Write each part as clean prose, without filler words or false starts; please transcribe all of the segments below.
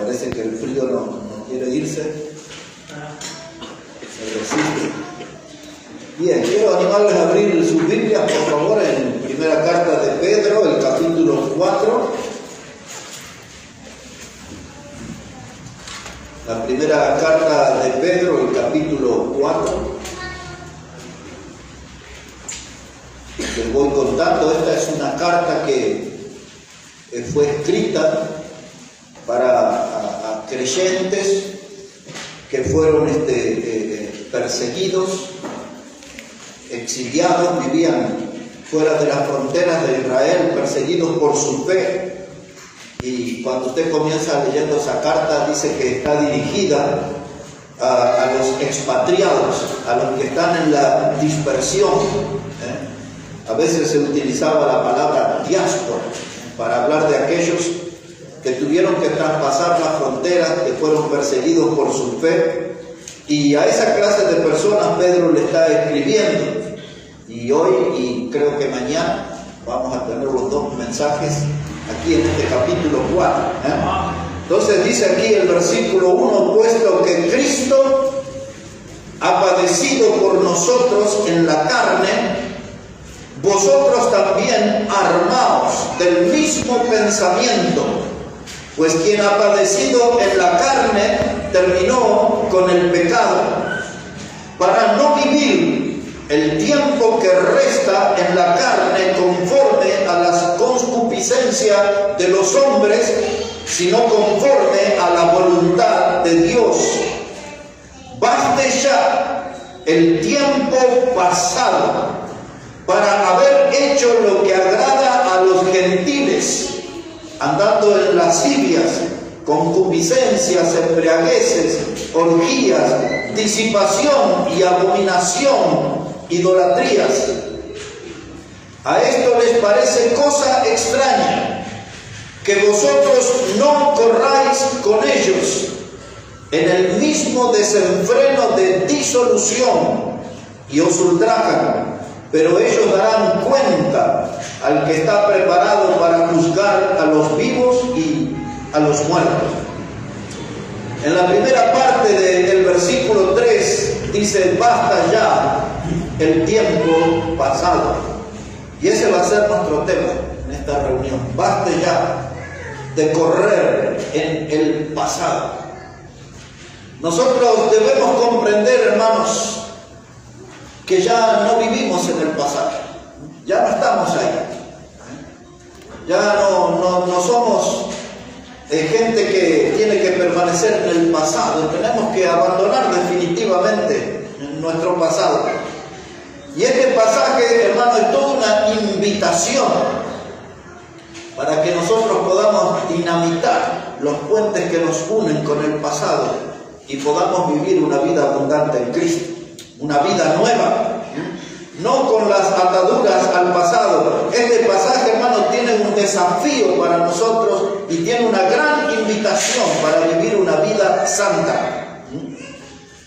Parece que el frío no quiere irse. Se resiste. Bien, quiero animarles a abrir sus Biblias, por favor, en primera carta de Pedro, el capítulo 4. La primera carta de Pedro, el capítulo 4. Les voy contando, esta es una carta que fue escrita para creyentes que fueron perseguidos, exiliados, vivían fuera de las fronteras de Israel, perseguidos por su fe. Y cuando usted comienza leyendo esa carta, dice que está dirigida a los expatriados, a los que están en la dispersión. A veces se utilizaba la palabra diáspora para hablar de aquellos que tuvieron que traspasar las fronteras, que fueron perseguidos por su fe. Y a esa clase de personas Pedro le está escribiendo. Y hoy, y creo que mañana, vamos a tener los dos mensajes aquí en este capítulo 4. Entonces dice aquí el versículo 1, puesto que Cristo ha padecido por nosotros en la carne, vosotros también armaos del mismo pensamiento, pues quien ha padecido en la carne terminó con el pecado, para no vivir el tiempo que resta en la carne conforme a las concupiscencias de los hombres, sino conforme a la voluntad de Dios. Baste ya el tiempo pasado para haber hecho lo que agrada a los gentiles, andando en lascivias, concupiscencias, embriagueces, orgías, disipación y abominación, idolatrías. A esto les parece cosa extraña que vosotros no corráis con ellos en el mismo desenfreno de disolución, y os ultrajan. Pero ellos darán cuenta al que está preparado para juzgar a los vivos y a los muertos. En la primera parte del versículo 3 dice, basta ya el tiempo pasado. Y ese va a ser nuestro tema en esta reunión. Basta ya de correr en el pasado. Nosotros debemos comprender, hermanos, que ya no vivimos en el pasado, ya no estamos ahí, ya no somos gente que tiene que permanecer en el pasado, tenemos que abandonar definitivamente nuestro pasado. Y este pasaje, hermano, es toda una invitación para que nosotros podamos dinamitar los puentes que nos unen con el pasado y podamos vivir una vida abundante en Cristo. Una vida nueva, no con las ataduras al pasado. Este pasaje, hermano, tiene un desafío para nosotros y tiene una gran invitación para vivir una vida santa.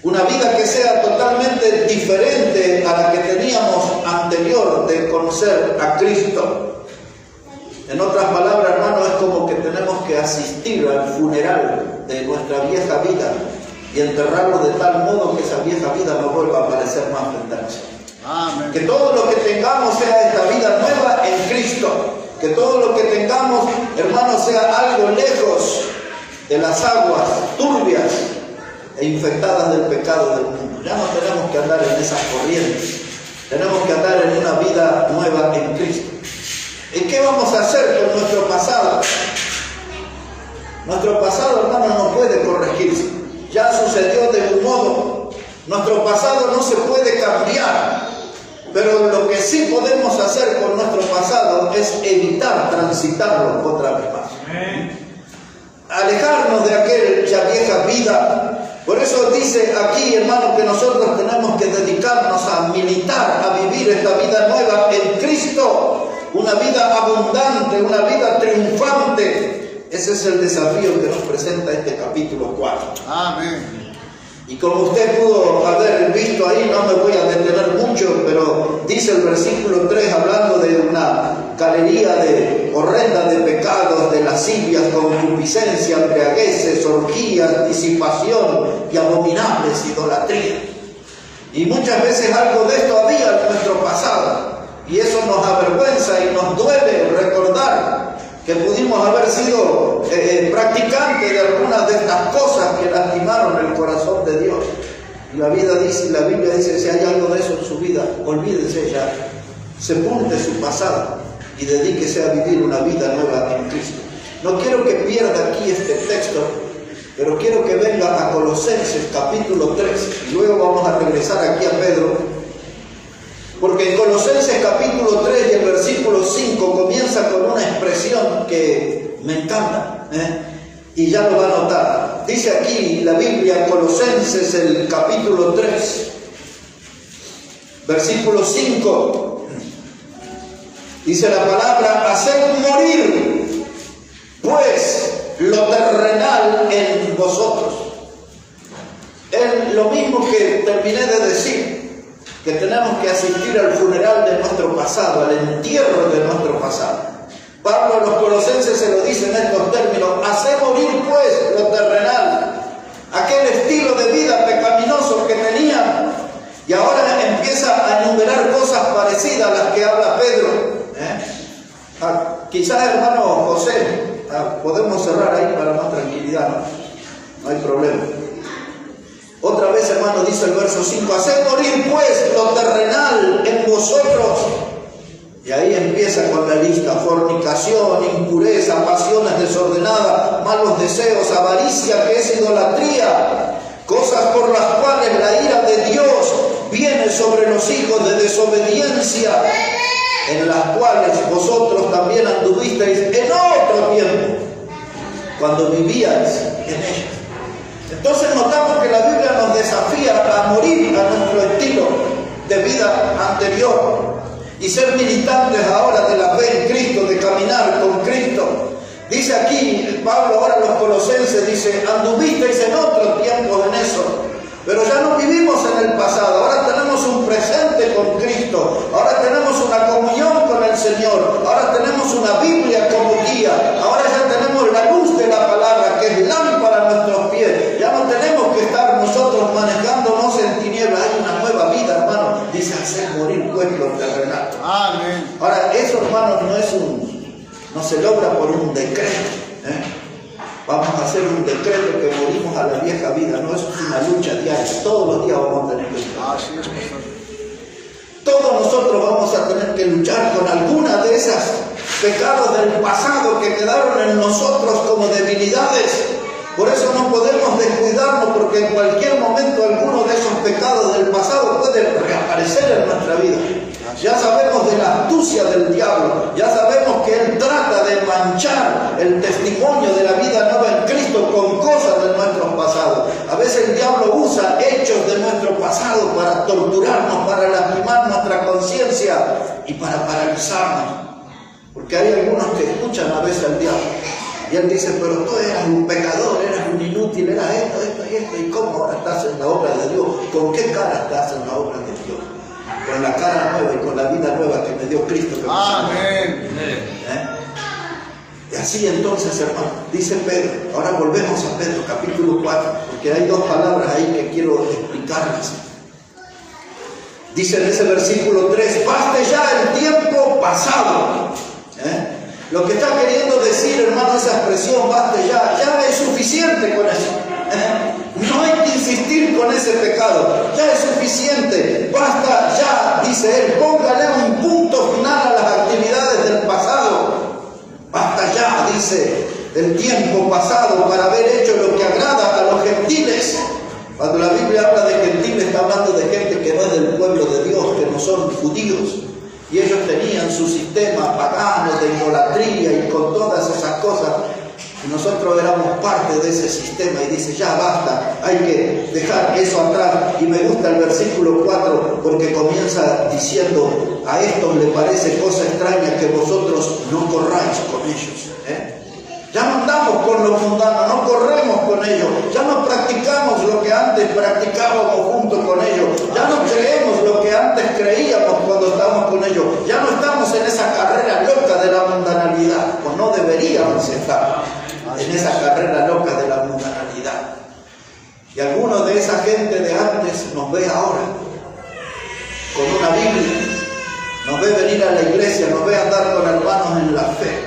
Una vida que sea totalmente diferente a la que teníamos anterior de conocer a Cristo. En otras palabras, hermano, es como que tenemos que asistir al funeral de nuestra vieja vida y enterrarlo de tal modo que esa vieja vida no vuelva a aparecer más frente a nosotros. Amén. Que todo lo que tengamos sea esta vida nueva en Cristo. Que todo lo que tengamos, hermanos, sea algo lejos de las aguas turbias e infectadas del pecado del mundo. Ya no tenemos que andar en esas corrientes. Tenemos que andar en una vida nueva en Cristo. ¿Y qué vamos a hacer con nuestro pasado? Nuestro pasado, hermano, no puede corregirse. Ya sucedió de un modo. Nuestro pasado no se puede cambiar. Pero lo que sí podemos hacer con nuestro pasado es evitar transitarlo otra vez más. Alejarnos de aquella vieja vida. Por eso dice aquí, hermano, que nosotros tenemos que dedicarnos a militar, a vivir esta vida nueva en Cristo. Una vida abundante, una vida triunfante. Ese es el desafío que nos presenta este capítulo 4. Amén. Y como usted pudo haber visto ahí, no me voy a detener mucho, pero dice el versículo 3, hablando de una galería horrenda de pecados, de lascivias, concupiscencia, embriagueces, orgías, disipación y abominables idolatrías. Y muchas veces algo de esto había en nuestro pasado, y eso nos avergüenza y nos duele recordar que pudimos haber sido practicantes de algunas de estas cosas que lastimaron el corazón de Dios. Y la Biblia dice, si hay algo de eso en su vida, olvídense ya, sepulte su pasado y dedíquese a vivir una vida nueva en Cristo. No quiero que pierda aquí este texto, pero quiero que venga a Colosenses capítulo 3, y luego vamos a regresar aquí a Pedro. Porque en Colosenses capítulo 3 y el versículo 5 comienza con una expresión que me encanta, y ya lo va a notar. Dice aquí la Biblia, Colosenses el capítulo 3, versículo 5, dice la palabra: haced morir pues lo terrenal en vosotros. Es lo mismo que terminé de decir, que tenemos que asistir al funeral de nuestro pasado, al entierro de nuestro pasado. Pablo a los colosenses se lo dice en estos términos: haced morir pues lo terrenal, aquel estilo de vida pecaminoso que tenían. Y ahora empieza a enumerar cosas parecidas a las que habla Pedro. Quizás, hermano José, podemos cerrar ahí para más tranquilidad, no hay problema. Otra vez, hermano, dice el verso 5: haced morir pues lo terrenal en vosotros. Y ahí empieza con la lista: fornicación, impureza, pasiones desordenadas, malos deseos, avaricia, que es idolatría, cosas por las cuales la ira de Dios viene sobre los hijos de desobediencia, en las cuales vosotros también anduvisteis en otro tiempo, cuando vivíais en ellas. Entonces notamos que la Biblia nos desafía a morir a nuestro estilo de vida anterior y ser militantes ahora de la fe en Cristo, de caminar con Cristo. Dice aquí Pablo ahora a los colosenses, dice: anduvisteis en otro tiempo en eso, pero ya no vivimos en el pasado, ahora tenemos un presente con Cristo, ahora tenemos una comunión con el Señor, ahora tenemos una Biblia como guía, ahora ya tenemos la luz de la palabra que es lámpara a nuestros pies. Ya no tenemos que estar nosotros manejándonos en tinieblas. Hay una nueva vida, hermano. Dice: hacer morir pues lo terrenal. Amén. Ahora, eso, hermano, no se logra por un decreto. Vamos a hacer un decreto que morimos a la vieja vida. No, eso es una lucha diaria. Todos los días vamos a tener que luchar. Todos nosotros vamos a tener que luchar con alguna de esas pecados del pasado que quedaron en nosotros como debilidades. Por eso no podemos descuidarnos, porque en cualquier momento alguno de esos pecados del pasado puede reaparecer en nuestra vida. Ya sabemos de la astucia del diablo, ya sabemos que él trata de manchar el testimonio de la vida nueva en Cristo con cosas de nuestros pasados. A veces el diablo usa hechos de nuestro pasado para torturarnos, para lastimar nuestra conciencia y para paralizarnos. Porque hay algunos que escuchan a veces al diablo y él dice: pero tú eras un pecador, eras un inútil, eras esto y esto, ¿y cómo ahora estás en la obra de Dios? ¿Con qué cara estás en la obra de Dios? Con la cara nueva y con la vida nueva que me dio Cristo. Amén. Y así entonces, hermano, dice Pedro. Ahora volvemos a Pedro capítulo 4, porque hay dos palabras ahí que quiero explicarles. Dice en ese versículo 3: baste ya el tiempo pasado. Lo que está queriendo decir, hermano, esa expresión, baste ya es suficiente con eso. No hay que insistir con ese pecado, ya es suficiente, basta ya, dice él, póngale un punto final a las actividades del pasado. Basta ya, dice, del tiempo pasado para haber hecho lo que agrada a los gentiles. Cuando la Biblia habla de gentiles, está hablando de gente que no es del pueblo de Dios, que no son judíos. Y ellos tenían su sistema pagano de idolatría y con todas esas cosas. Y nosotros éramos parte de ese sistema. Y dice: ya basta, hay que dejar eso atrás. Y me gusta el versículo 4 porque comienza diciendo: a estos les parece cosa extraña que vosotros no corráis con ellos. Ya no andamos con los mundanos, no corremos con ellos, ya no practicamos lo que antes practicábamos junto con ellos. Ya no creemos lo que antes creíamos cuando estábamos con ellos. Ya no estamos en esa carrera loca de la mundanalidad, o no deberíamos estar en esa carrera loca de la mundanalidad. Y algunos de esa gente de antes nos ve ahora con una Biblia, nos ve venir a la iglesia, nos ve andar con hermanos en la fe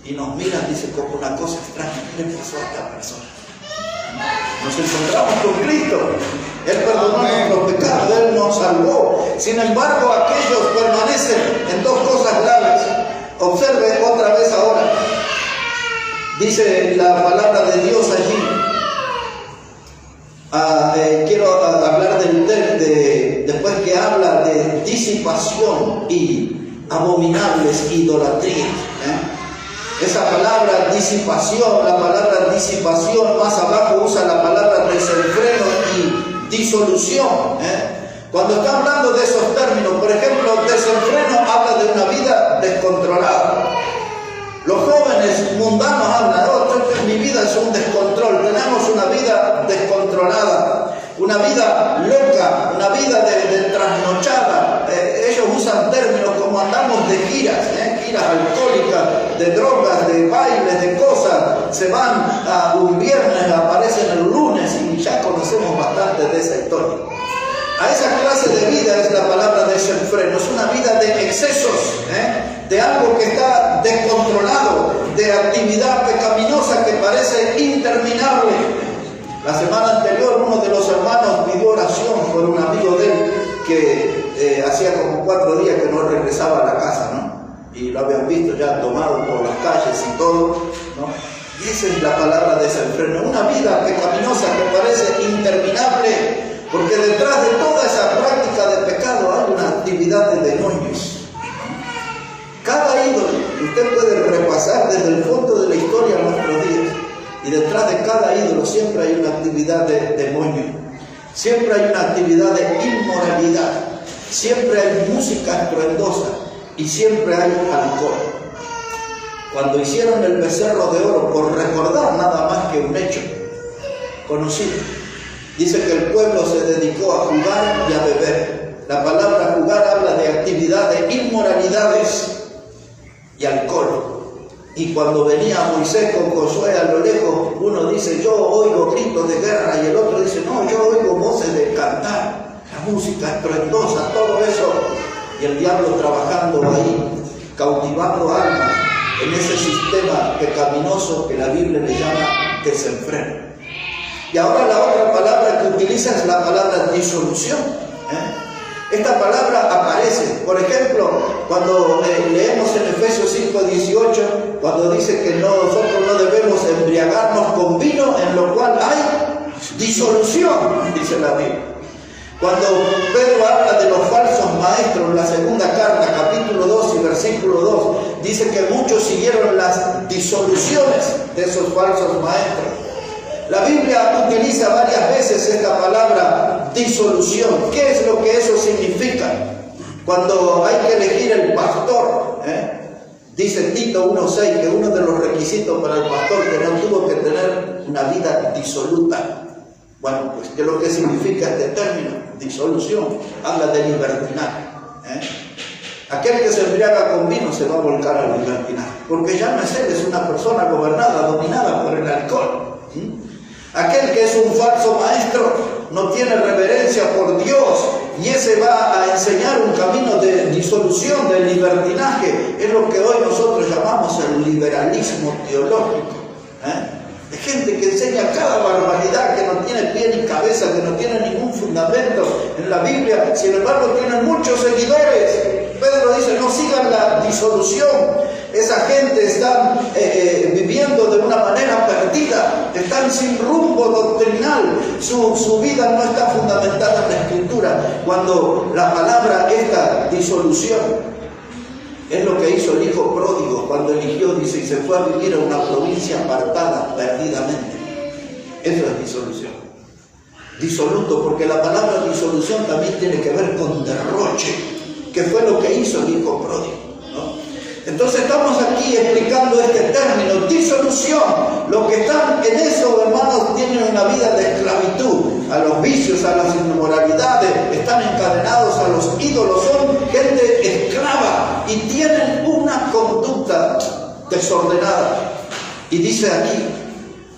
y nos miran, dice, como una cosa extraña. ¿Qué le pasó a esta persona? Nos encontramos con Cristo, Él perdonó nuestros pecados, Él nos salvó. Sin embargo, aquellos permanecen en dos cosas graves. Observe otra vez ahora, dice la palabra de Dios allí. Quiero hablar después que habla de disipación y abominables idolatrías. Esa palabra disipación, la palabra disipación, más abajo usa la palabra desenfreno y disolución. Cuando está hablando de esos términos, por ejemplo, desenfreno habla de una vida descontrolada. Los jóvenes mundanos hablan, mi vida es un descontrol, tenemos una vida descontrolada, una vida loca, una vida de trasnochada. Ellos usan términos como andamos de giras, giras alcohólicas, de drogas, de bailes, de cosas. Se van a un viernes, aparecen el lunes y ya conocemos bastante de esa historia. A esa clase de vida es la palabra desenfreno, es una vida de excesos, de algo que está descontrolado, de actividad pecaminosa que parece interminable. La semana anterior uno de los hermanos pidió oración por un amigo de él que hacía como 4 días que no regresaba a la casa, ¿no? Y lo habían visto ya tomado por las calles y todo, ¿no? Y esa es la palabra desenfreno, una vida pecaminosa que parece interminable. Porque detrás de toda esa práctica de pecado hay una actividad de demonios. Cada ídolo, usted puede repasar desde el fondo de la historia a nuestros días, y detrás de cada ídolo siempre hay una actividad de demonio, siempre hay una actividad de inmoralidad, siempre hay música estruendosa y siempre hay alcohol. Cuando hicieron el becerro de oro, por recordar nada más que un hecho conocido, dice que el pueblo se dedicó a jugar y a beber. La palabra jugar habla de actividad de inmoralidades y alcohol. Y cuando venía Moisés con Josué a lo lejos, uno dice, yo oigo gritos de guerra, y el otro dice, no, yo oigo voces de cantar, la música estruendosa, todo eso. Y el diablo trabajando ahí, cautivando almas en ese sistema pecaminoso que la Biblia le llama desenfreno. Y ahora la otra palabra que utiliza es la palabra disolución. Esta palabra aparece, por ejemplo, cuando leemos en Efesios 5:18, cuando dice que nosotros no debemos embriagarnos con vino, en lo cual hay disolución, dice la Biblia. Cuando Pedro habla de los falsos maestros en la segunda carta, capítulo 2 y versículo 2, dice que muchos siguieron las disoluciones de esos falsos maestros. La Biblia utiliza varias veces esta palabra disolución. ¿Qué es lo que eso significa? Cuando hay que elegir el pastor, dice Tito 1:6 que uno de los requisitos para el pastor que no tuvo que tener una vida disoluta. Bueno, pues ¿qué es lo que significa este término? Disolución. Habla de libertinaje. Aquel que se embriaga con vino se va a volcar al libertinaje, porque ya no es él, es una persona gobernada, dominada por el alcohol. Aquel que es un falso maestro no tiene reverencia por Dios, y ese va a enseñar un camino de disolución, de libertinaje. Es lo que hoy nosotros llamamos el liberalismo teológico. De gente que enseña cada barbaridad, que no tiene pie ni cabeza, que no tiene ningún fundamento en la Biblia. Sin embargo, tienen muchos seguidores. Pedro dice, no sigan la disolución. Esa gente está viviendo de una manera perdida, están sin rumbo doctrinal, su vida no está fundamentada en la Escritura. Cuando la palabra esta disolución es lo que hizo el hijo pródigo cuando eligió, dice, y se fue a vivir a una provincia apartada perdidamente. Eso es disolución. Disoluto, porque la palabra disolución también tiene que ver con derroche, que fue lo que hizo el hijo pródigo, ¿no? Entonces estamos aquí explicando este término, disolución. Los que están en eso, hermanos, tienen una vida de esclavitud. a los vicios, a las inmoralidades, están encadenados a los ídolos, son gente esclava y tienen una conducta desordenada. Y dice aquí,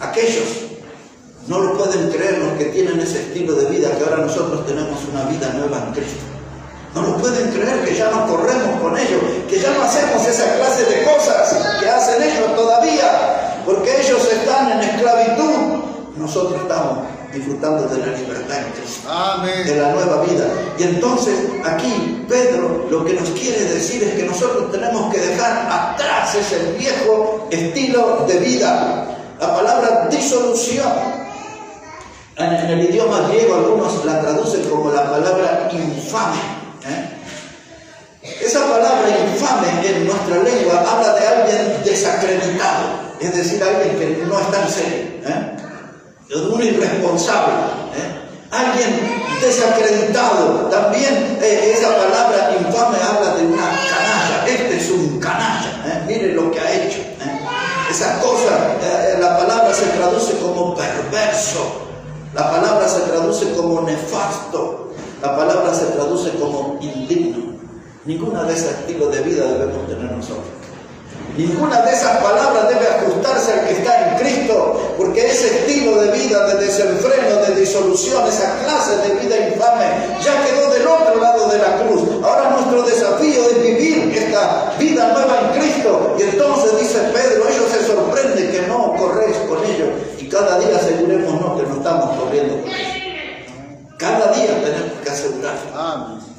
aquellos no lo pueden creer, los que tienen ese estilo de vida, que ahora nosotros tenemos una vida nueva en Cristo. No lo pueden creer, que ya no corremos con ellos, que ya no hacemos esa clase de cosas que hacen ellos todavía, porque ellos están en esclavitud. Nosotros estamos disfrutando de la libertad en Cristo, amén, de la nueva vida. Y entonces aquí Pedro lo que nos quiere decir es que nosotros tenemos que dejar atrás ese viejo estilo de vida. La palabra disolución, en el idioma griego algunos la traducen como la palabra infame. Esa palabra infame en nuestra lengua habla de alguien desacreditado, es decir, alguien que no está en serio, de un irresponsable, alguien desacreditado. También esa palabra infame habla de una canalla. Este es un canalla, mire lo que ha hecho. Esa cosa, la palabra se traduce como perverso, la palabra se traduce como nefasto, la palabra se traduce como indigno. Ninguna de esos estilos de vida debemos tener nosotros. Ninguna de esas palabras debe ajustarse al que está en Cristo, porque ese estilo de vida de desenfreno, de disolución, esa clase de vida infame, ya quedó del otro lado de la cruz. Ahora nuestro desafío es vivir esta vida nueva en Cristo. Y entonces dice Pedro, ellos se sorprenden que no corréis con ellos. Y cada día asegurémonos que no estamos corriendo con ellos. Cada día tenemos que asegurar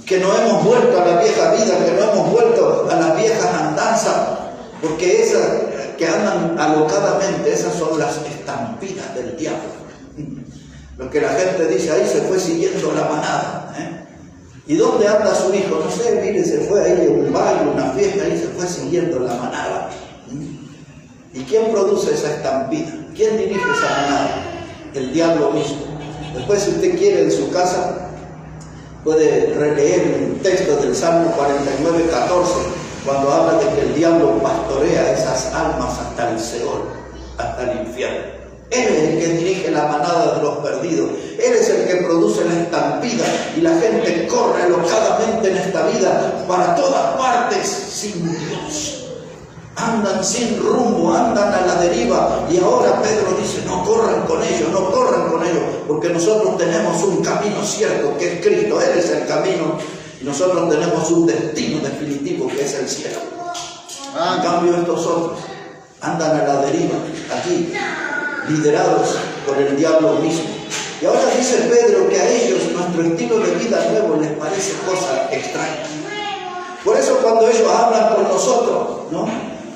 que no hemos vuelto a la vieja vida, que no hemos vuelto a las viejas andanzas, porque esas que andan alocadamente, esas son las estampidas del diablo. Lo que la gente dice, ahí se fue siguiendo la manada. ¿Y dónde anda su hijo? No sé, mire, se fue ahí a un baile, una fiesta, ahí se fue siguiendo la manada. ¿Y quién produce esa estampida? ¿Quién dirige esa manada? El diablo mismo. Después, si usted quiere, en su casa, puede releer un texto del Salmo 49, 14, cuando habla de que el diablo pastorea esas almas hasta el Seol, hasta el infierno. Él es el que dirige la manada de los perdidos. Él es el que produce la estampida y la gente corre alocadamente en esta vida para todas partes sin Dios. Andan sin rumbo, andan a la deriva. Y ahora Pedro dice, no corran con ellos, no corran con ellos, porque nosotros tenemos un camino cierto, que es Cristo. Él es el camino, y nosotros tenemos un destino definitivo, que es el cielo. En cambio, estos otros andan a la deriva, aquí, liderados por el diablo mismo. Y ahora dice Pedro que a ellos nuestro estilo de vida nuevo les parece cosa extraña. Por eso cuando ellos hablan con nosotros, ¿no?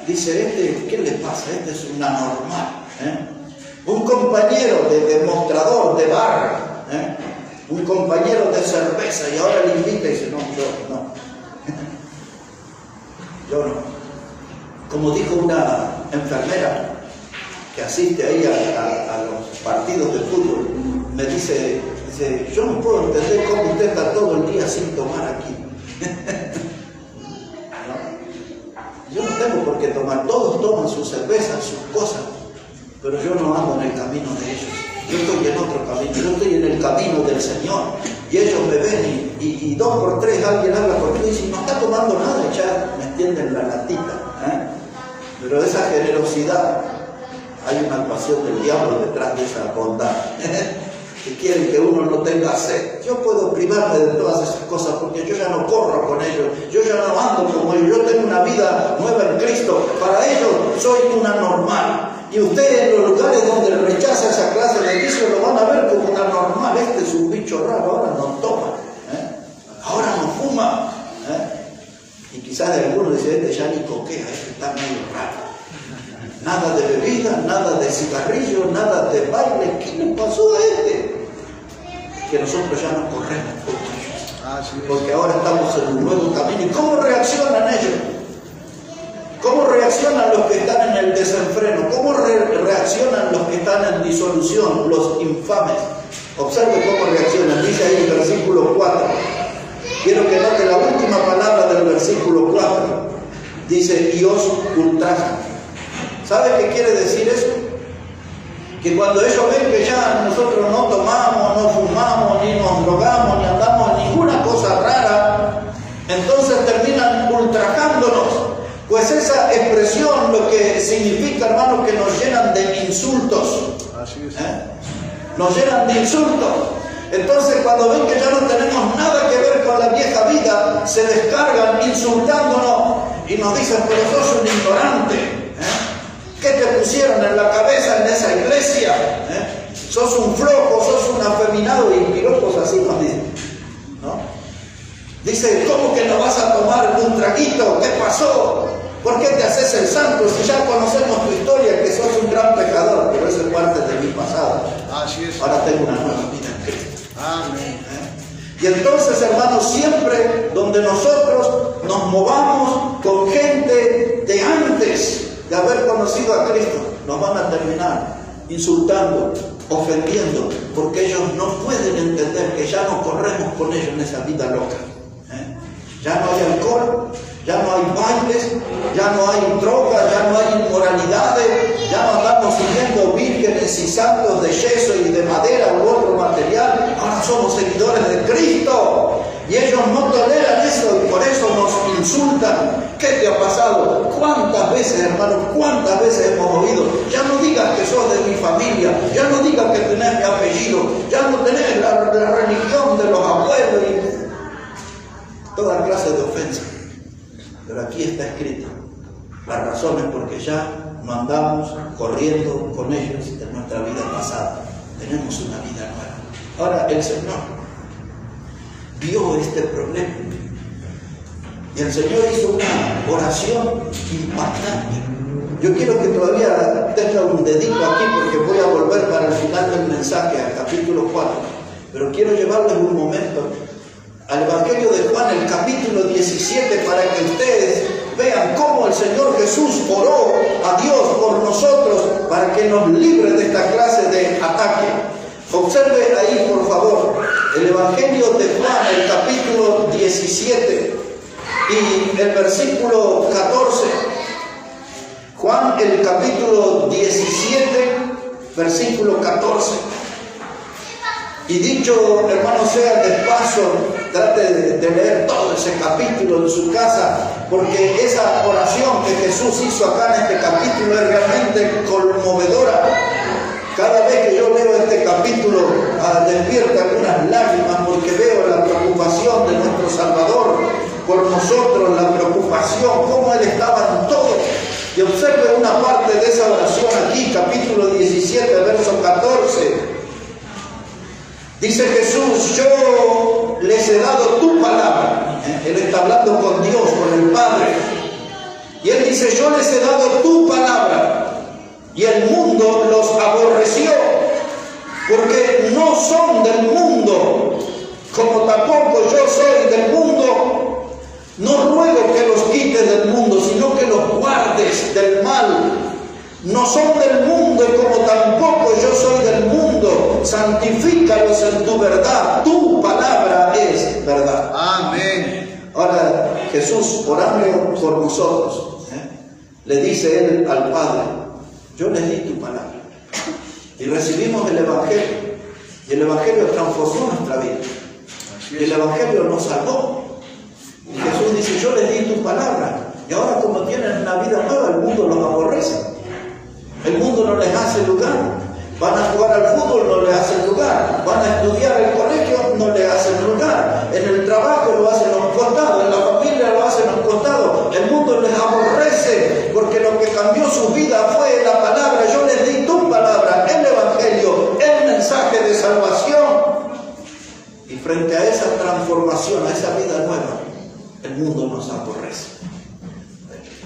Dice, ¿qué le pasa? Este es un anormal. Un compañero de demostrador, de bar, un compañero de cerveza, y ahora le invita y dice, no, yo no. Yo no. Como dijo una enfermera que asiste ahí a los partidos de fútbol, me dice, yo no puedo entender cómo usted está todo el día sin tomar aquí. Yo no tengo por qué tomar, todos toman sus cervezas, sus cosas, pero yo no ando en el camino de ellos. Yo estoy en otro camino, yo estoy en el camino del Señor. Y ellos me ven y dos por tres alguien habla conmigo y dice, no está tomando nada, y ya me extienden la latita. Pero esa generosidad, hay una actuación del diablo detrás de esa bondad. Que quieren que uno no tenga sed. Yo puedo privarme de todas esas cosas porque yo ya no corro con ellos, yo ya no ando como ellos, yo tengo una vida nueva en Cristo. Para ellos soy una normal. Y ustedes en los lugares donde rechaza esa clase de vicio lo van a ver como una normal. Este es un bicho raro, ahora no toma, ahora no fuma. Y quizás de alguno dice, este ya ni coquea, este está medio raro. Nada de bebida, nada de cigarrillo, nada de baile. ¿Qué le pasó a este? Que nosotros ya no corremos por ellos. Porque ahora estamos en un nuevo camino. ¿Y cómo reaccionan ellos? ¿Cómo reaccionan los que están en el desenfreno? ¿Cómo reaccionan los que están en disolución, los infames? Observe cómo reaccionan. Dice ahí el versículo 4. Quiero que note la última palabra del versículo 4. Dice, y os ultrajan. ¿Sabe qué quiere decir eso? que cuando ellos ven que ya nosotros no tomamos, no fumamos, ni nos drogamos, ni andamos en ninguna cosa rara, entonces terminan ultrajándonos. Pues esa expresión lo que significa, hermanos, que nos llenan de insultos. Así es. Nos llenan de insultos. Entonces cuando ven que ya no tenemos nada que ver con la vieja vida, se descargan insultándonos y nos dicen, pero sos un ignorante. ¿Qué te pusieron en la cabeza en esa iglesia? Sos un flojo, sos un afeminado, y piropos así nos dicen, ¿no? Dice, ¿cómo que no vas a tomar un traguito? ¿Qué pasó? ¿Por qué te haces el santo si ya conocemos tu historia, que sos un gran pecador? Pero eso es parte de mi pasado. Así es. Ahora tengo una nueva vida en Cristo. Amén. Y entonces, hermanos, siempre donde nosotros nos movamos con gente de antes de haber conocido a Cristo, nos van a terminar insultando, ofendiendo, porque ellos no pueden entender que ya no corremos con ellos en esa vida loca. Ya no hay alcohol, ya no hay bailes, ya no hay drogas, ya no hay inmoralidades, ya no andamos siguiendo vírgenes y santos de yeso y de madera u otro material. Ahora somos seguidores de Cristo y ellos no toleran eso y por eso nos insultan. ¿Qué te ha pasado? ¿Cuántas veces, hermanos, cuántas veces hemos oído? Ya no digas que sos de mi familia, ya no digas que tenés mi apellido, ya no tenés la religión de los abuelos y toda clase de ofensas. Pero aquí está escrito las razones porque ya no andamos corriendo con ellos en nuestra vida pasada. Tenemos una vida nueva. Ahora el Señor vio este problema y el Señor hizo una oración impactante. Yo quiero que todavía tenga un dedito aquí porque voy a volver para el final del mensaje al capítulo 4, pero quiero llevarles un momento al Evangelio de Juan, el capítulo 17, para que ustedes vean cómo el Señor Jesús oró a Dios por nosotros para que nos libre de esta clase de ataque. Observe ahí, por favor, el Evangelio de Juan, el capítulo 17 y el versículo 14. Juan, el capítulo 17, versículo 14. Y dicho, hermano, sea de paso, trate de leer todo ese capítulo en su casa, porque esa oración que Jesús hizo acá en este capítulo es realmente conmovedora. Cada vez que yo leo este capítulo, despierta algunas lágrimas, porque veo la preocupación de nuestro Salvador por nosotros, la preocupación, cómo Él estaba en todo. Y observe una parte de esa oración aquí, capítulo 17, verso 14. Dice Jesús, yo les he dado tu palabra. Él está hablando con Dios, con el Padre. Y Él dice, yo les he dado tu palabra. Y el mundo los aborreció, porque no son del mundo, como tampoco yo soy del mundo. No ruego que los quites del mundo, sino que los guardes del mal. No son del mundo, como tampoco yo soy del mundo. Santifícalos en tu verdad. Tu palabra es verdad. Amén. Ahora Jesús, orando por nosotros, le dice Él al Padre, yo les di tu palabra. Y recibimos el Evangelio. Y el Evangelio transformó nuestra vida. Y el Evangelio nos salvó. Y Jesús dice, yo les di tu palabra. Y ahora como tienen una vida nueva, el mundo los aborrece. El mundo no les hace lugar. Van a jugar al fútbol, no les hacen lugar. Van a estudiar el colegio, no les hacen lugar. En el trabajo lo hacen a un costado. En la familia lo hacen a un costado. El mundo les aborrece porque lo que cambió su vida fue la palabra. Yo les di tu palabra, el Evangelio, el mensaje de salvación. Y frente a esa transformación, a esa vida nueva, el mundo nos aborrece.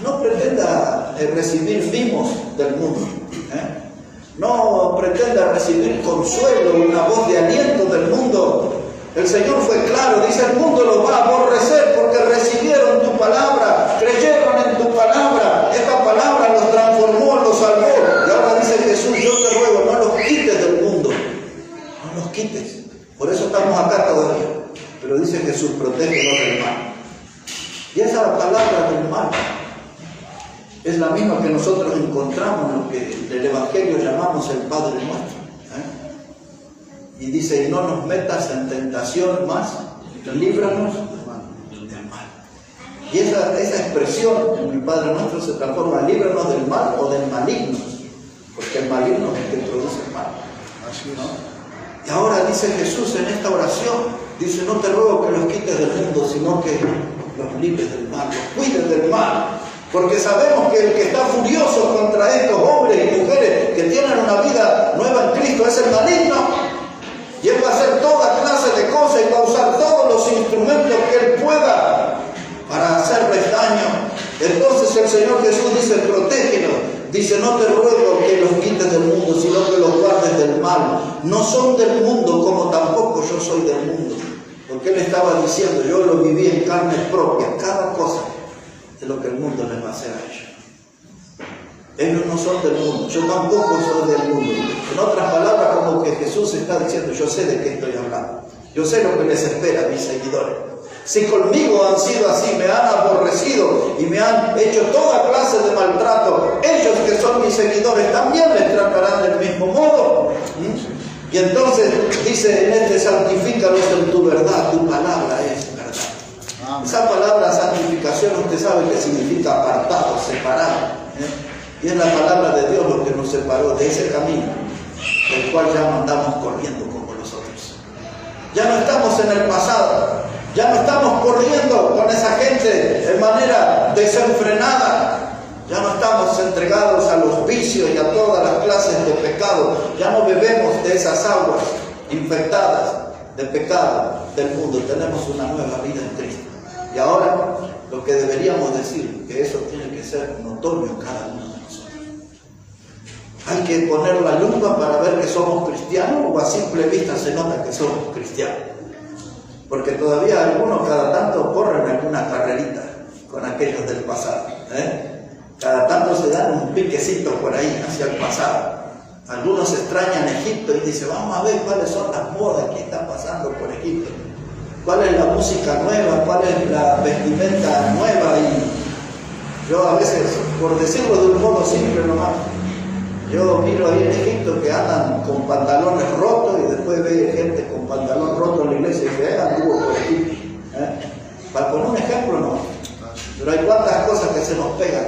No pretenda recibir mimos del mundo. No pretenda recibir consuelo, una voz de aliento del mundo. El Señor fue claro, dice, el mundo los va a aborrecer porque recibieron tu palabra, creyeron en tu palabra. Esta palabra los transformó, los salvó. Y ahora dice Jesús, yo te ruego, no los quites del mundo. No los quites. Por eso estamos acá todavía. Pero dice Jesús, protégelos del mal. Y esa palabra del mal Es la misma que nosotros encontramos en lo que el Evangelio llamamos el Padre Nuestro. Y dice, y no nos metas en tentación más, líbranos del mal. Y esa expresión en el Padre Nuestro se transforma en líbranos del mal o del maligno, porque el maligno es el que produce el mal. Y ahora dice Jesús en esta oración, dice, no te ruego que los quites del mundo, sino que los libres del mal, los cuides del mal. Porque sabemos que el que está furioso contra estos hombres y mujeres que tienen una vida nueva en Cristo es el maligno. Y Él va a hacer toda clase de cosas y va a usar todos los instrumentos que Él pueda para hacerles daño. Entonces el Señor Jesús dice, protégelos. Dice, no te ruego que los quites del mundo, sino que los guardes del mal. No son del mundo, como tampoco yo soy del mundo. Porque Él estaba diciendo, yo lo viví en carne propia, cada cosa de lo que el mundo les va a hacer a ellos. Ellos no son del mundo, yo tampoco soy del mundo. En otras palabras, como que Jesús está diciendo, yo sé de qué estoy hablando. Yo sé lo que les espera a mis seguidores. Si conmigo han sido así, me han aborrecido y me han hecho toda clase de maltrato, ellos que son mis seguidores también les tratarán del mismo modo. Y entonces dice en este, santifícalos en tu verdad, tu palabra es verdad. Esa palabra santificación usted sabe que significa apartado, separado. Y es la palabra de Dios lo que nos separó de ese camino, del cual ya no andamos corriendo como los otros. Ya no estamos en el pasado, ya no estamos corriendo con esa gente de manera desenfrenada, ya no estamos entregados a los vicios y a todas las clases de pecado, ya no bebemos de esas aguas infectadas de pecado del mundo, tenemos una nueva vida en Cristo. Y ahora lo que deberíamos decir, que eso tiene que ser notorio en cada uno de nosotros. Hay que poner la lupa para ver que somos cristianos, o a simple vista se nota que somos cristianos. Porque todavía algunos cada tanto corren alguna carrerita con aquellos del pasado. Cada tanto se dan un piquecito por ahí hacia el pasado. Algunos extrañan Egipto y dicen, vamos a ver cuáles son las modas que están pasando por Egipto. ¿Cuál es la música nueva? ¿Cuál es la vestimenta nueva? Y yo a veces, por decirlo de un modo simple nomás, yo miro ahí en Egipto que andan con pantalones rotos y después veo gente con pantalón roto en la iglesia y dice, anduvo por Egipto. Para poner un ejemplo no. Pero hay cuantas cosas que se nos pegan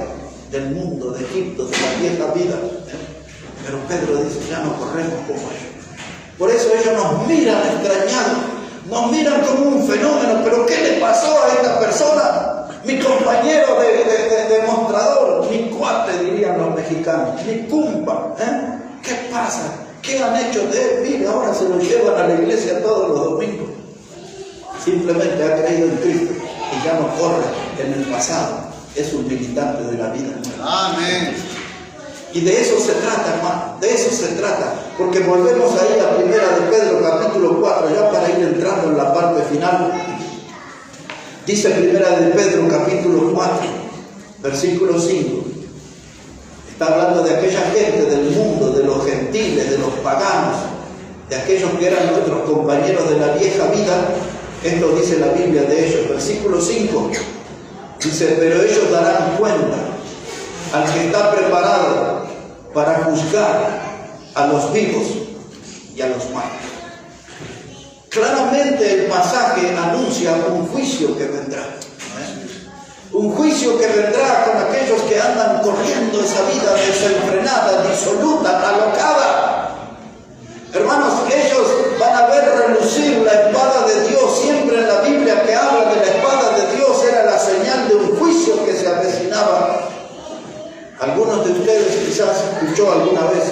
del mundo, de Egipto, de la vieja vida. Pero Pedro dice, ya no corremos como ellos. Por eso ellos nos miran extrañados. Nos miran como un fenómeno, pero ¿qué le pasó a esta persona? Mi compañero de mostrador, mi cuate, dirían los mexicanos, mi cumpa. ¿Qué pasa? ¿Qué han hecho de él? Mira, ahora se lo llevan a la iglesia todos los domingos. Simplemente ha creído en Cristo y ya no corre en el pasado. Es un militante de la vida nueva. Amén. Y de eso se trata, hermano, de eso se trata. Porque volvemos ahí a Primera de Pedro, capítulo 4, ya para ir entrando en la parte final. Dice Primera de Pedro, capítulo 4, versículo 5. Está hablando de aquella gente del mundo, de los gentiles, de los paganos, de aquellos que eran nuestros compañeros de la vieja vida. Esto dice la Biblia de ellos. Versículo 5. Dice, pero ellos darán cuenta al que está preparado para juzgar a los vivos y a los muertos. Claramente el pasaje anuncia un juicio que vendrá. Un juicio que vendrá con aquellos que andan corriendo esa vida desenfrenada, disoluta, alocada. Hermanos, ellos van a ver relucir la espada de Dios. Siempre en la Biblia que habla de la espada de Dios era la señal de un juicio que se avecinaba. Algunos de ustedes quizás escuchó alguna vez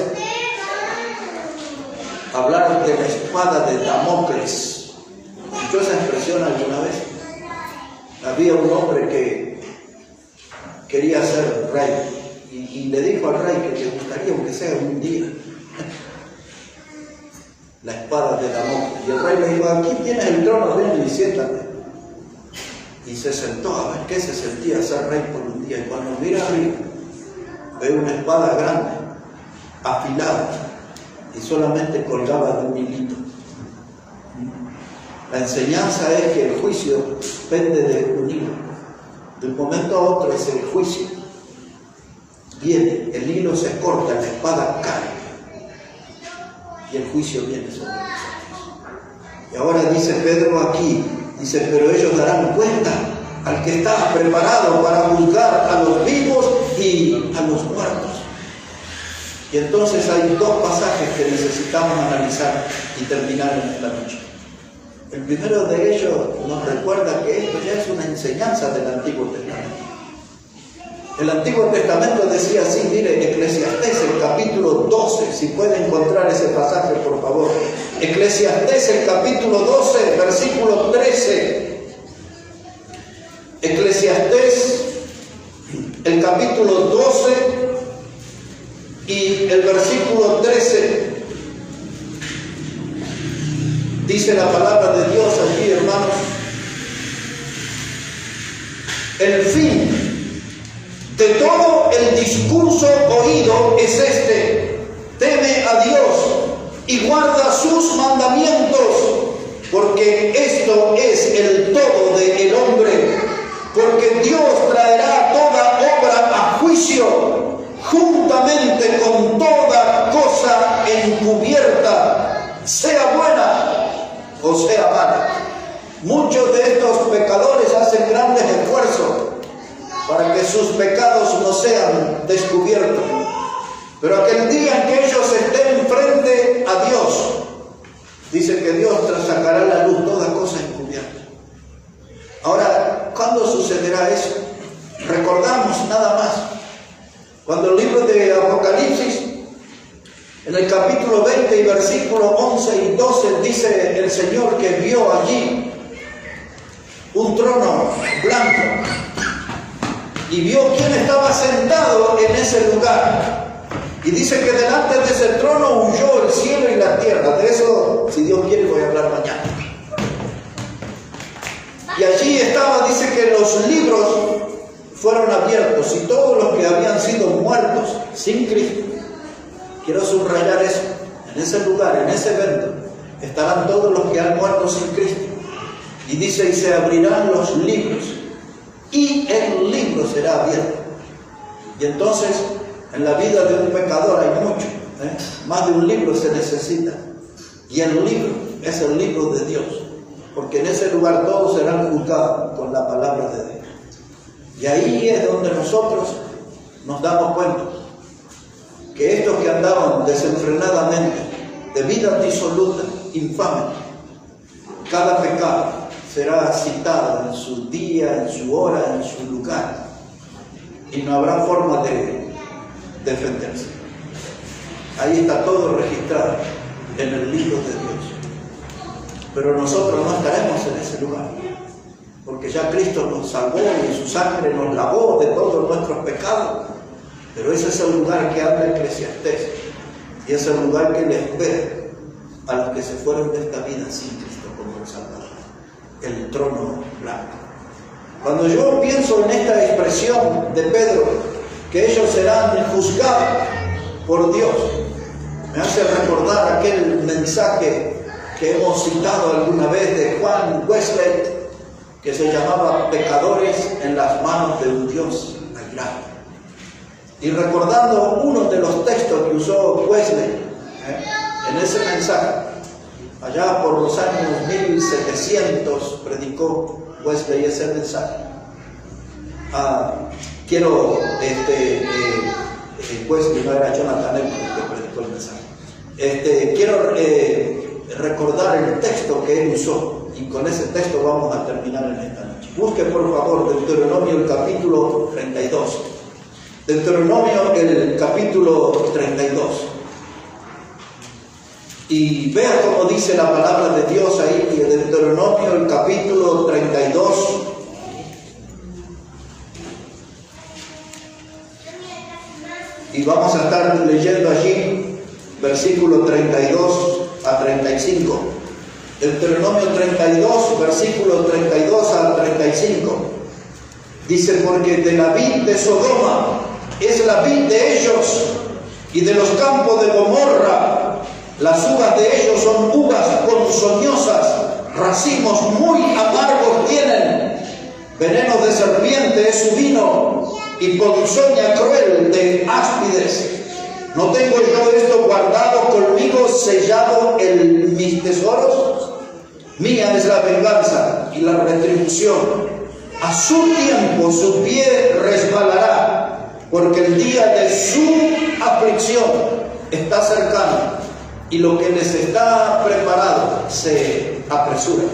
hablar de la espada de Damocles. ¿Escuchó esa expresión alguna vez? Había un hombre que quería ser rey y le dijo al rey que le gustaría, aunque sea un día, la espada de Damocles. Y el rey le dijo, aquí tienes el trono, ven y siéntate. Y se sentó a ver qué se sentía ser rey por un día. Y cuando mira arriba, ve una espada grande, afilada, y solamente colgaba de un hilito. La enseñanza es que el juicio pende de un hilo. De un momento a otro es el juicio. viene, el hilo se corta, la espada cae y el juicio viene sobre nosotros. Y ahora dice Pedro aquí, dice, pero ellos darán cuenta al que está preparado para juzgar a los vivos y a los muertos. Y entonces hay dos pasajes que necesitamos analizar y terminar en esta noche. El primero de ellos nos recuerda que esto ya es una enseñanza del Antiguo Testamento. El Antiguo Testamento decía así, mire, Eclesiastés, el capítulo 12, si puede encontrar ese pasaje, por favor. Eclesiastés, el capítulo 12, versículo 13. Eclesiastés, el capítulo 12 y el versículo 13. Dice la palabra de Dios allí, hermanos. El fin de todo el discurso oído es este: teme a Dios y guarda sus mandamientos, porque esto es el todo del hombre, porque Dios traerá toda obra a juicio, juntamente con toda cosa encubierta, sea buena o sea mala. Muchos de estos pecadores hacen grandes esfuerzos para que sus pecados no sean descubiertos. Pero aquel día en que ellos estén frente a Dios, dice que Dios sacará a la luz toda cosa encubierta. Ahora, ¿cuándo sucederá eso? Recordamos nada más. Cuando el libro de Apocalipsis, en el capítulo 20 y versículo 11 y 12, dice el Señor que vio allí un trono blanco y vio quién estaba sentado en ese lugar. Y dice que delante de ese trono huyó el cielo y la tierra. De eso, si Dios quiere, voy a hablar mañana. Y allí estaba, dice que los libros fueron abiertos y todos los que habían sido muertos sin Cristo, quiero subrayar eso, en ese lugar, en ese evento, estarán todos los que han muerto sin Cristo. Y dice, y se abrirán los libros, y el libro será abierto. Y entonces, en la vida de un pecador hay mucho, más de un libro se necesita. Y el libro es el libro de Dios, porque en ese lugar todos serán juzgados con la palabra de Dios. Y ahí es donde nosotros nos damos cuenta que estos que andaban desenfrenadamente, de vida disoluta, infame, cada pecado será citado en su día, en su hora, en su lugar, y no habrá forma de defenderse. Ahí está todo registrado en el libro de Dios. Pero nosotros no estaremos en ese lugar, porque ya Cristo nos salvó y su sangre nos lavó de todos nuestros pecados. Pero ese es el lugar que habla Eclesiastés, y es el lugar que le espera a los que se fueron de esta vida sin Cristo como el Salvador, el trono blanco. Cuando yo pienso en esta expresión de Pedro, que ellos serán juzgados por Dios, me hace recordar aquel mensaje que hemos citado alguna vez de Juan Wesley, que se llamaba Pecadores en las manos de un Dios airado. Y recordando uno de los textos que usó Wesley en ese mensaje, allá por los años 1700 predicó Wesley ese mensaje. Wesley no era Jonathan Edwards que predicó el mensaje. Quiero recordar el texto que él usó, y con ese texto vamos a terminar en esta noche. Busque por favor Deuteronomio el capítulo 32. Deuteronomio el capítulo 32. Y vea cómo dice la palabra de Dios ahí, en Deuteronomio el capítulo 32. Y vamos a estar leyendo allí versículo 32 a 35. Deuteronomio 32, versículo 32 a 35. Dice, porque de la vid de Sodoma es la vid de ellos, y de los campos de Gomorra las uvas de ellos son uvas ponzoñosas, racimos muy amargos tienen, veneno de serpiente es su vino, y ponzoña cruel de áspides. ¿No tengo yo esto guardado conmigo, sellado en mis tesoros? Mía es la venganza y la retribución. A su tiempo su pie resbalará, porque el día de su aflicción está cercano y lo que les está preparado se apresura.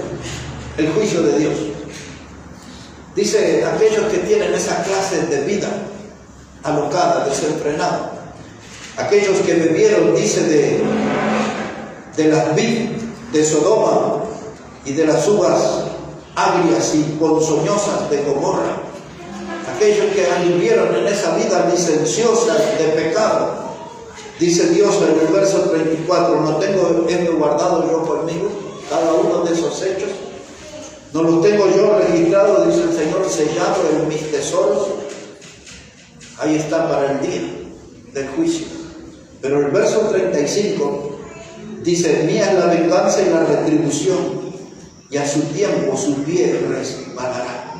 El juicio de Dios. Dice, aquellos que tienen esa clase de vida alocada, desenfrenada, aquellos que bebieron, dice, de las vid de Sodoma y de las uvas agrias y ponzoñosas de Gomorra, aquellos que anduvieron en esa vida licenciosa de pecado, dice Dios en el verso 34, ¿no tengo esto guardado yo conmigo? Cada uno de esos hechos, ¿no los tengo yo registrados, dice el Señor, sellado en mis tesoros? Ahí está para el día del juicio. Pero el verso 35 dice, mía es la venganza y la retribución, y a su tiempo su pie resbalará.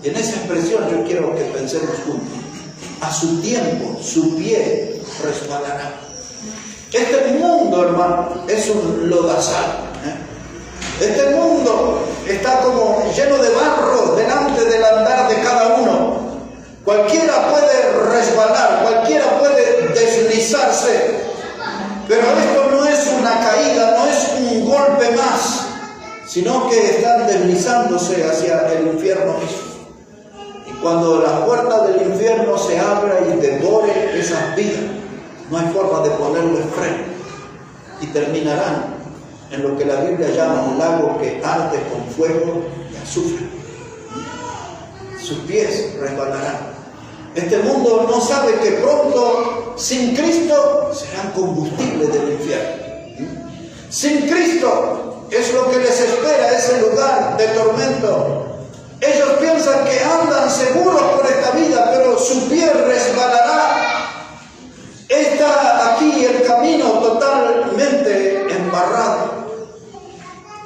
Y en esa expresión yo quiero que pensemos juntos. A su tiempo su pie resbalará. Este mundo, hermano, es un lodazal. Este mundo está como lleno de barro delante del andar de cada uno. Cualquiera puede resbalar, cualquiera puede deslizarse, pero esto no es una caída, no es un golpe más, sino que están deslizándose hacia el infierno mismo. Y cuando la puerta del infierno se abra y devore esas vidas, no hay forma de ponerle freno y terminarán en lo que la Biblia llama un lago que arde con fuego y azufre. Sus pies resbalarán. Este mundo no sabe que pronto, sin Cristo, serán combustible del infierno. Sin Cristo es lo que les espera, ese lugar de tormento. Ellos piensan que andan seguros por esta vida, pero su pie resbalará. Está aquí el camino totalmente embarrado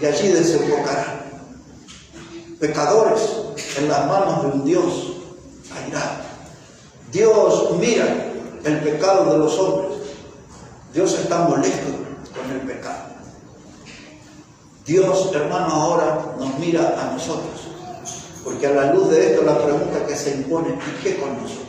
y allí desembocará. Pecadores en las manos de un Dios airado. Dios mira el pecado de los hombres. Dios está molesto con el pecado. Dios, hermano, ahora nos mira a nosotros. Porque a la luz de esto la pregunta que se impone, ¿y qué con nosotros?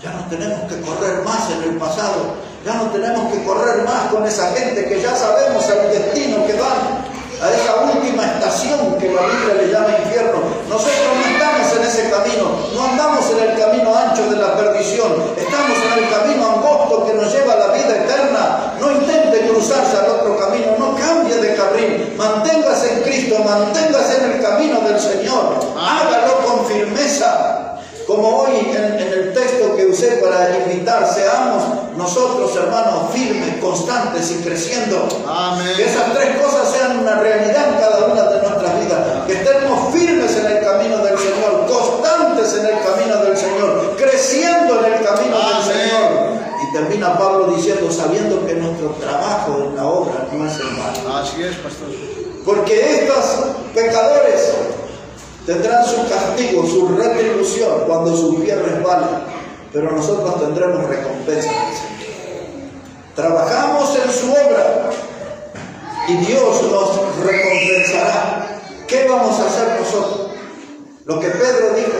Ya no tenemos que correr más en el pasado. Ya no tenemos que correr más con esa gente que ya sabemos el destino que van a esa última estación que la Biblia le llama infierno. Nosotros no estamos en ese camino, no andamos en el camino ancho de la perdición, estamos en el camino angosto que nos lleva a la vida eterna. No intente cruzarse al otro camino, no cambie de carril, manténgase en Cristo, manténgase en el camino del Señor, hágalo con firmeza. Como hoy en el texto que usé para invitar, seamos nosotros, hermanos, firmes, constantes y creciendo. Amén. Que esas tres cosas sean una realidad en cada una de nuestras vidas. Que estemos firmes en el camino del Señor, constantes en el camino del Señor, creciendo en el camino del Señor. Y termina Pablo diciendo, sabiendo que nuestro trabajo en la obra no es en vano. Así es, pastor. Porque estos pecadores tendrán su castigo, su retribución cuando su pie resbale, pero nosotros tendremos recompensa del Señor. Trabajamos en su obra y Dios nos recompensará. ¿Qué vamos a hacer nosotros? Lo que Pedro dijo,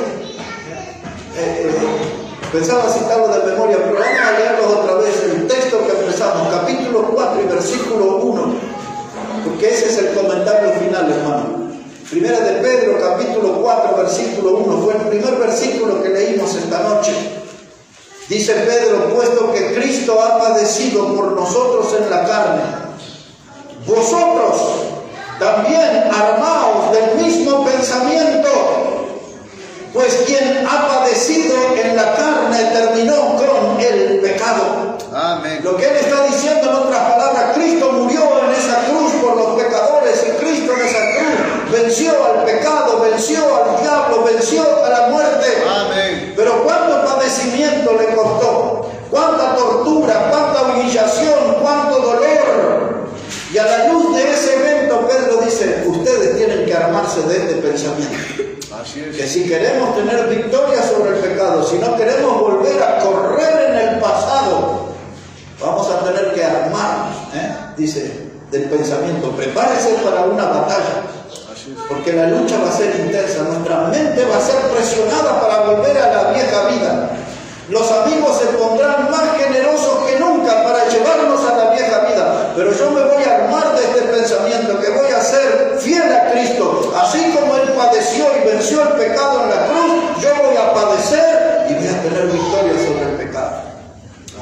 pensaba citarlo de memoria, pero vamos a leerlo otra vez, el texto que empezamos, capítulo 4 y versículo 1, porque ese es el comentario final, hermano. Primera de Pedro, capítulo 4, versículo 1, fue el primer versículo que leímos esta noche. Dice Pedro, puesto que Cristo ha padecido por nosotros en la carne, vosotros también armaos del mismo pensamiento, pues quien ha padecido en la carne terminó con el pecado. Amén. Lo que él está diciendo, en otras palabras, Cristo murió en esa cruz por los pecadores, y Cristo en esa cruz venció al pecado, venció al diablo, venció a la muerte. Amén. Pero cuánto padecimiento le costó, cuánta tortura, cuánta humillación, cuánto dolor. Y a la luz de ese evento, Pedro dice, ustedes tienen que armarse de este pensamiento. Así es. Que si queremos tener victoria sobre el pecado, pasado. Si no queremos volver a correr en el pasado, vamos a tener que armarnos, dice, del pensamiento. Prepárese para una batalla, porque la lucha va a ser intensa. Nuestra mente va a ser presionada para volver a la vieja vida. Los amigos se pondrán más generosos que nunca para llevarnos a la vieja vida. Pero yo me voy a armar de este pensamiento, que voy a ser fiel a Cristo. Así como Él padeció y venció el pecado en la cruz, yo voy a padecer y voy a tener victoria sobre el pecado.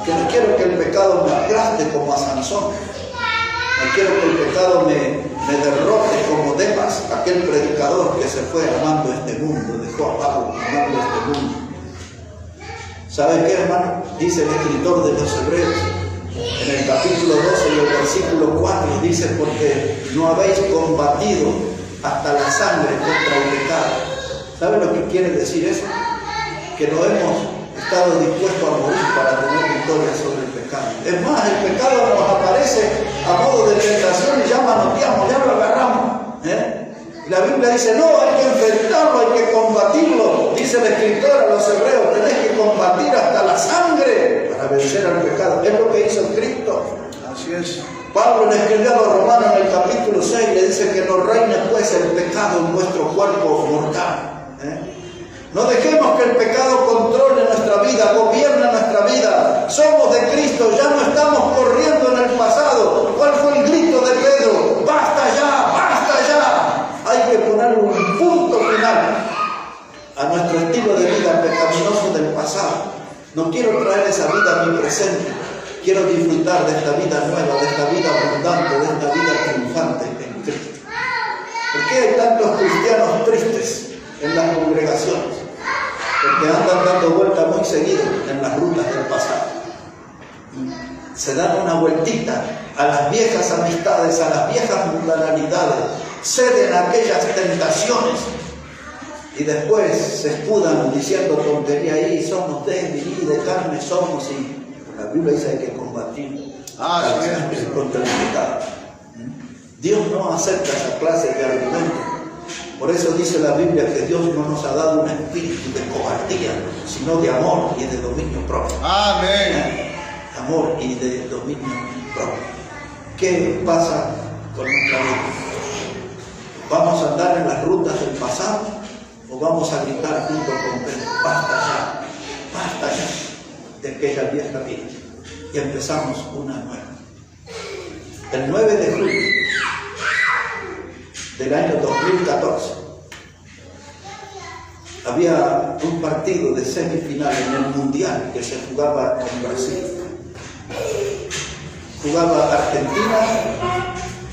Que no quiero que el pecado me aplaste como a Sansón. No quiero que el pecado me derrote como Demas, aquel predicador que se fue amando este mundo, dejó a Pablo amando este mundo. ¿Sabe qué, hermano? Dice el escritor de los Hebreos, en el capítulo 12 y el versículo 4, dice, porque no habéis combatido hasta la sangre contra el pecado. ¿Sabe lo que quiere decir eso? Que no hemos estado dispuestos a morir para tener victoria sobre el pecado. Es más, el pecado nos aparece a modo de tentación y ya manoteamos, ya lo agarramos. Y la Biblia dice, no, hay que enfrentarlo, hay que combatirlo. Dice el escritor a los Hebreos, tenés que combatir hasta la sangre para vencer al pecado. Es lo que hizo Cristo. Así es. Pablo le escribió a los romanos en el capítulo 6, le dice que no reine pues el pecado en vuestro cuerpo mortal. No dejemos que el pecado controle nuestra vida, gobierne nuestra vida. Somos de Cristo, ya no estamos corriendo en el pasado. ¿Cuál fue el grito de Pedro? ¡Basta ya! ¡Basta ya! Hay que poner un punto final a nuestro estilo de vida pecaminoso del pasado. No quiero traer esa vida a mi presente. Quiero disfrutar de esta vida nueva, de esta vida abundante, de esta vida triunfante en Cristo. ¿Por qué hay tantos cristianos tristes en las congregaciones? Porque andan dando vueltas muy seguido en las rutas del pasado. Se dan una vueltita a las viejas amistades, a las viejas mundanalidades, ceden a aquellas tentaciones y después se escudan diciendo tontería ahí, somos débiles y de carne somos, y la Biblia dice que hay que combatir contra el pecado. Dios no acepta esa clase de argumentos. Por eso dice la Biblia que Dios no nos ha dado un espíritu de cobardía, sino de amor y de dominio propio. Amén. Amor y de dominio propio. ¿Qué pasa con nuestra vida? ¿Vamos a andar en las rutas del pasado o vamos a gritar junto con Pedro? Basta ya de aquella vieja vida y empezamos una nueva? El 9 de julio del año 2014 había un partido de semifinal en el Mundial que se jugaba en Brasil. Jugaba Argentina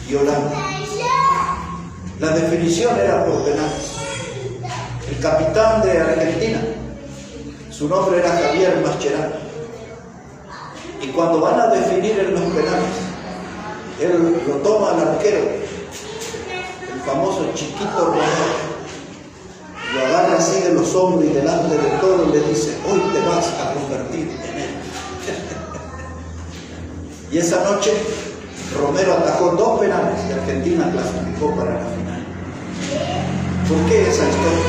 y Holanda. La definición era por penales. El capitán de Argentina, su nombre era Javier Mascherano, y cuando van a definir en los penales, él lo toma al arquero, el famoso Chiquito Romero, lo agarra así de los hombros y delante de todos le dice, hoy te vas a convertir en él. Y esa noche Romero atajó 2 penales y Argentina clasificó para la final. ¿Por qué esa historia?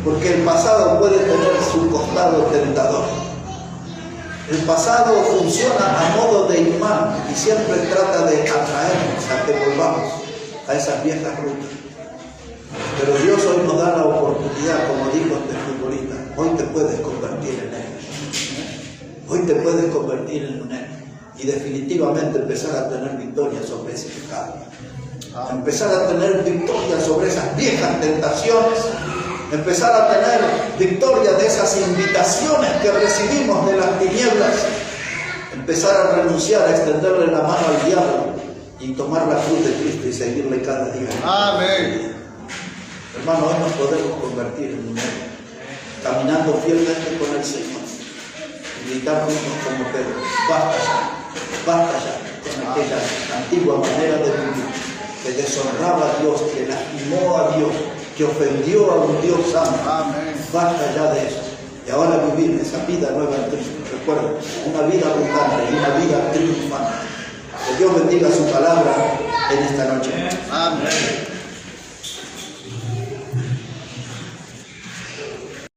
Porque el pasado puede tener su costado tentador. El pasado funciona a modo de imán y siempre trata de atraernos a que volvamos a esas viejas rutas. Pero Dios hoy nos da la oportunidad, como dijo este futbolista, hoy te puedes convertir en Él. Hoy te puedes convertir en Él. Y definitivamente empezar a tener victoria sobre ese pecado. Empezar a tener victoria sobre esas viejas tentaciones. Empezar a tener victoria de esas invitaciones que recibimos de las tinieblas. Empezar a renunciar a extenderle la mano al diablo y tomar la cruz de Cristo y seguirle cada día. Amén. Hermano, hoy nos podemos convertir en un héroe, caminando fielmente con el Señor. Y gritar juntos como Pedro, basta ya con aquella antigua manera de vivir que deshonraba a Dios, que lastimó a Dios, que ofendió a un Dios santo. Amén. Basta ya de eso. Y ahora vivir esa vida nueva en Cristo. Recuerden, una vida abundante y una vida triunfante. Que Dios bendiga su palabra en esta noche. Amén.